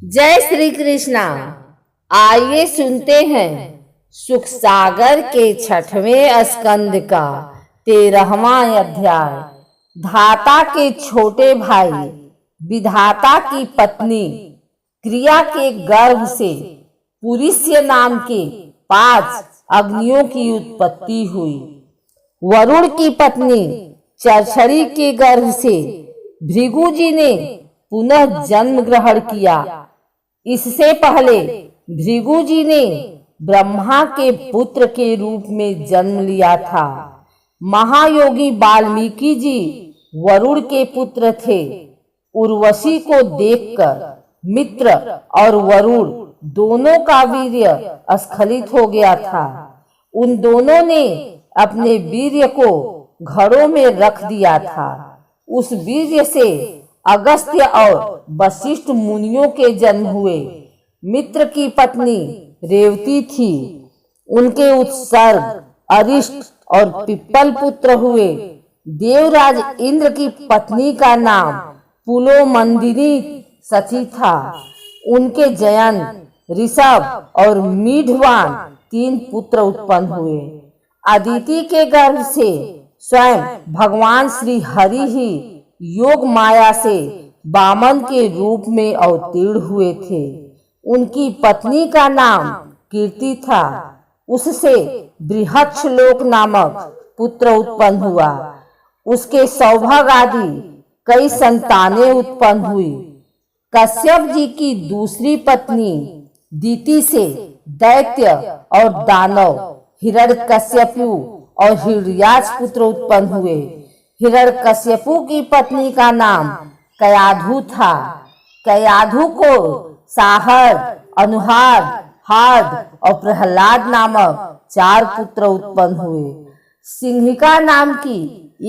जय श्री कृष्णा। आइए सुनते हैं सुख सागर के 6वें स्कंद का 13वां अध्याय। धाता के छोटे भाई विधाता की पत्नी क्रिया के गर्भ से पुरुष्य नाम के 5 अग्नियों की उत्पत्ति हुई। वरुण की पत्नी चरछरी के गर्भ से भृगु जी ने पुनः जन्म ग्रहण किया। इससे पहले भृगु जी ने ब्रह्मा के पुत्र के रूप में जन्म लिया था। महायोगी वाल्मीकि जी वरुण के पुत्र थे। उर्वशी को देखकर मित्र और वरुण दोनों का वीर्य स्खलित हो गया था। उन दोनों ने अपने वीर्य को घड़ों में रख दिया था। उस वीर्य से अगस्त्य और वशिष्ठ मुनियों के जन्म हुए। मित्र की पत्नी रेवती थी। उनके उत्सर्ग अरिष्ट और पिप्पल पुत्र हुए। देवराज इंद्र की पत्नी का नाम पुलोमंदिनी सची था। उनके जयंत, ऋषभ और मीढ़वान 3 पुत्र उत्पन्न हुए। अदिति के गर्भ से स्वयं भगवान श्री हरि ही योग माया से वामन के रूप में अवतीर्ण हुए थे। उनकी पत्नी का नाम कीर्ति था। उससे बृहत्श्लोक नामक पुत्र उत्पन्न हुआ। उसके सौभाग्य आदि कई संतानें उत्पन्न हुई। कश्यप जी की दूसरी पत्नी दीति से दैत्य और दानव हिरण्यकश्यपु और हिरण्याक्ष पुत्र उत्पन्न हुए। हिरण्यकश्यपु की पत्नी का नाम कयाधु था। कयाधु को साहर, अनुहार, हार्द और प्रहलाद नामक 4 पुत्र उत्पन्न हुए। सिंहिका नाम की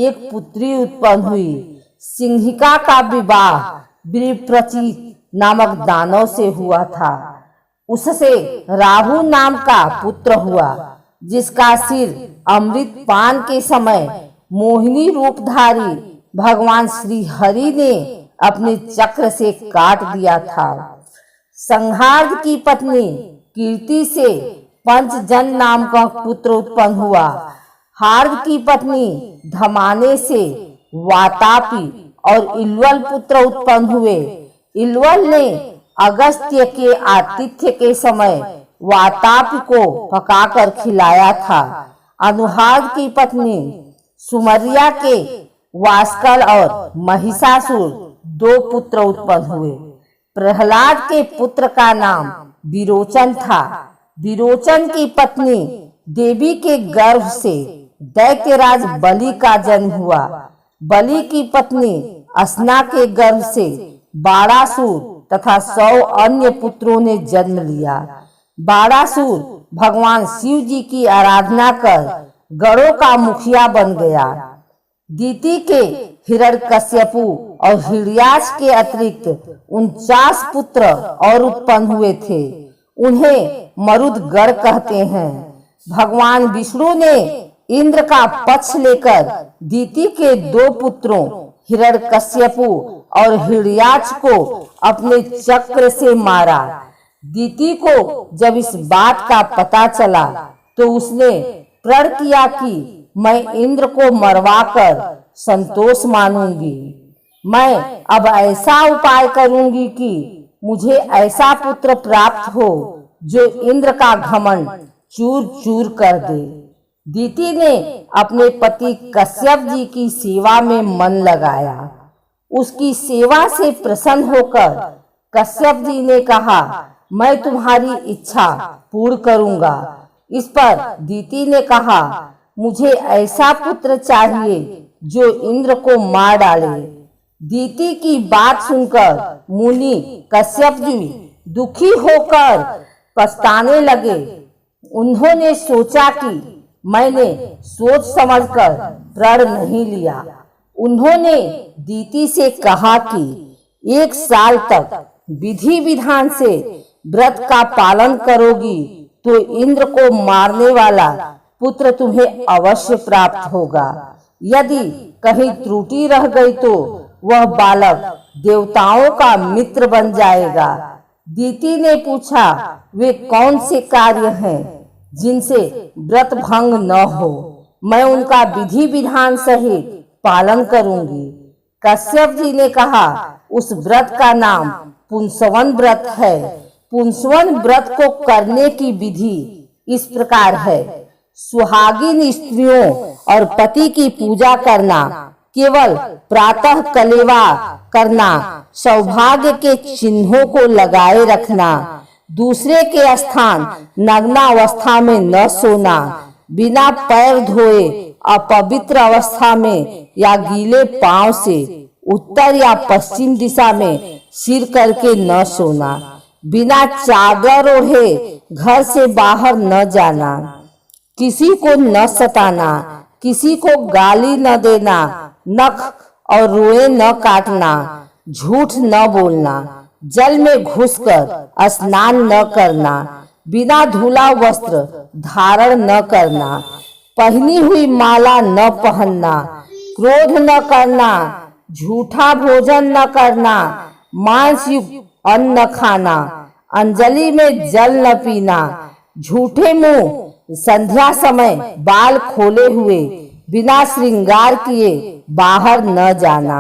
एक पुत्री उत्पन्न हुई। सिंहिका का विवाह विप्रचित नामक दानव से हुआ था। उससे राहु नाम का पुत्र हुआ, जिसका सिर अमृत पान के समय मोहिनी रूपधारी भगवान श्री हरि ने अपने चक्र से काट दिया था। संहार्द की पत्नी कीर्ति से पंचजन नाम का पुत्र उत्पन्न हुआ। हार्द की पत्नी धमाने से वातापी और इल्वल पुत्र उत्पन्न हुए। इल्वल ने अगस्त्य के आतिथ्य के समय वातापी को पकाकर खिलाया था। अनुहार्द की पत्नी सुमरिया के वास्कल और महिषासुर 2 पुत्र उत्पन्न हुए। प्रहलाद के पुत्र का नाम विरोचन था। विरोचन की पत्नी देवी के गर्भ से दैत्यराज बलि का जन्म हुआ। बलि की पत्नी अस्ना के गर्भ से बारासुर तथा 100 अन्य पुत्रों ने जन्म लिया। बारासुर भगवान शिव जी की आराधना कर गणों का मुखिया बन गया। दीति के हिरण्यकश्यपु और हिरण्याक्ष के अतिरिक्त 49 पुत्र और उत्पन्न हुए थे। उन्हें मरुदगण कहते हैं। भगवान विष्णु ने इंद्र का पक्ष लेकर दीति के 2 पुत्रों हिरण्यकश्यपु और हिरण्याक्ष को अपने चक्र से मारा। दीति को जब इस बात का पता चला तो उसने प्रण किया कि मैं इंद्र को मरवाकर संतोष मानूंगी। मैं अब ऐसा उपाय करूंगी कि मुझे ऐसा पुत्र प्राप्त हो जो इंद्र का घमंड चूर चूर कर दे। दीति ने अपने पति कश्यप जी की सेवा में मन लगाया। उसकी सेवा से प्रसन्न होकर कश्यप जी ने कहा, मैं तुम्हारी इच्छा पूर्ण करूंगा। इस पर दीति ने कहा, मुझे ऐसा पुत्र चाहिए जो इंद्र को मार डाले। दीति की बात सुनकर मुनि कश्यप जी दुखी होकर पछताने लगे। उन्होंने सोचा कि मैंने सोच समझकर प्रण नहीं लिया। उन्होंने दीति से कहा कि 1 साल तक विधि विधान से व्रत का पालन करोगी तो इंद्र को मारने वाला पुत्र तुम्हें अवश्य प्राप्त होगा। यदि कहीं त्रुटि रह गई तो वह बालक देवताओं का मित्र बन जाएगा। दीति ने पूछा, वे कौन से कार्य हैं जिनसे व्रत भंग न हो? मैं उनका विधि विधान सहित पालन करूंगी। कश्यप जी ने कहा, उस व्रत का नाम पुंसवन व्रत है। पुंसवन व्रत को करने की विधि इस प्रकार है। सुहागिन स्त्रियों और पति की पूजा करना, केवल प्रातः कलेवा करना, सौभाग्य के चिन्हों को लगाए रखना, दूसरे के स्थान नग्नावस्था में न सोना, बिना पैर धोए अपवित्र अवस्था में या गीले पांव से उत्तर या पश्चिम दिशा में सिर करके न सोना, बिना चादर ओढ़े घर से बाहर न जाना, किसी को न सताना, किसी को गाली न देना, नख और रोए न काटना, झूठ न बोलना, जल में घुसकर स्नान न करना, बिना धुला वस्त्र धारण न करना, पहनी हुई माला न पहनना, क्रोध न करना, झूठा भोजन न करना, मांस युक्त अन्न न खाना, अंजलि में जल न पीना, झूठे मुंह संध्या समय बाल खोले हुए बिना श्रृंगार किए बाहर न जाना।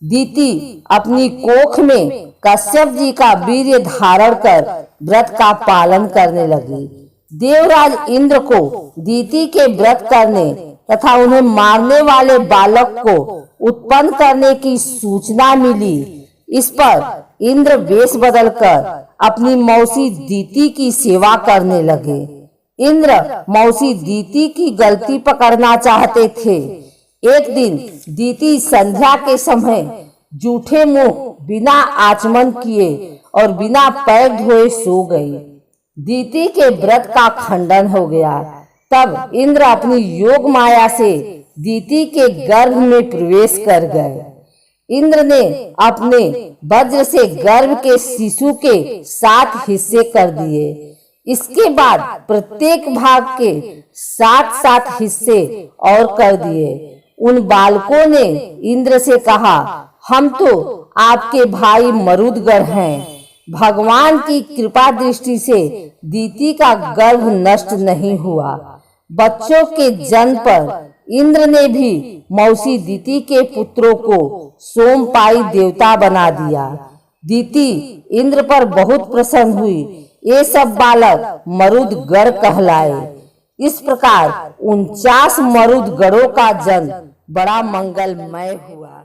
दीति अपनी कोख में कश्यप जी का वीर्य धारण कर व्रत का पालन करने लगी। देवराज इंद्र को दीति के व्रत करने तथा उन्हें मारने वाले बालक को उत्पन्न करने की सूचना मिली। इस पर इंद्र वेश बदलकर अपनी मौसी दीति की सेवा करने लगे। इंद्र मौसी दीति की गलती पकड़ना चाहते थे। एक दिन दीति संध्या के समय जूठे मुंह बिना आचमन किए और बिना पैर धोए सो गई। दीति के व्रत का खंडन हो गया। तब इंद्र अपनी योग माया से दीति के गर्भ में प्रवेश कर गए। इंद्र ने अपने वज्र से गर्भ के शिशु के 7 हिस्से कर दिए। इसके बाद प्रत्येक भाग के 7-7 हिस्से और कर दिए। उन बालकों ने इंद्र से कहा, हम तो आपके भाई मरुदगढ़ हैं। भगवान की कृपा दृष्टि से दीति का गर्भ नष्ट नहीं हुआ। बच्चों के जन्म पर इंद्र ने भी मौसी दीति के पुत्रों को सोमपाई देवता बना दिया। दीति इंद्र पर बहुत प्रसन्न हुई। ये सब बालक मरुदगढ़ कहलाए। इस प्रकार 49 मरुदगढ़ों का जन्म बड़ा मंगलमय हुआ।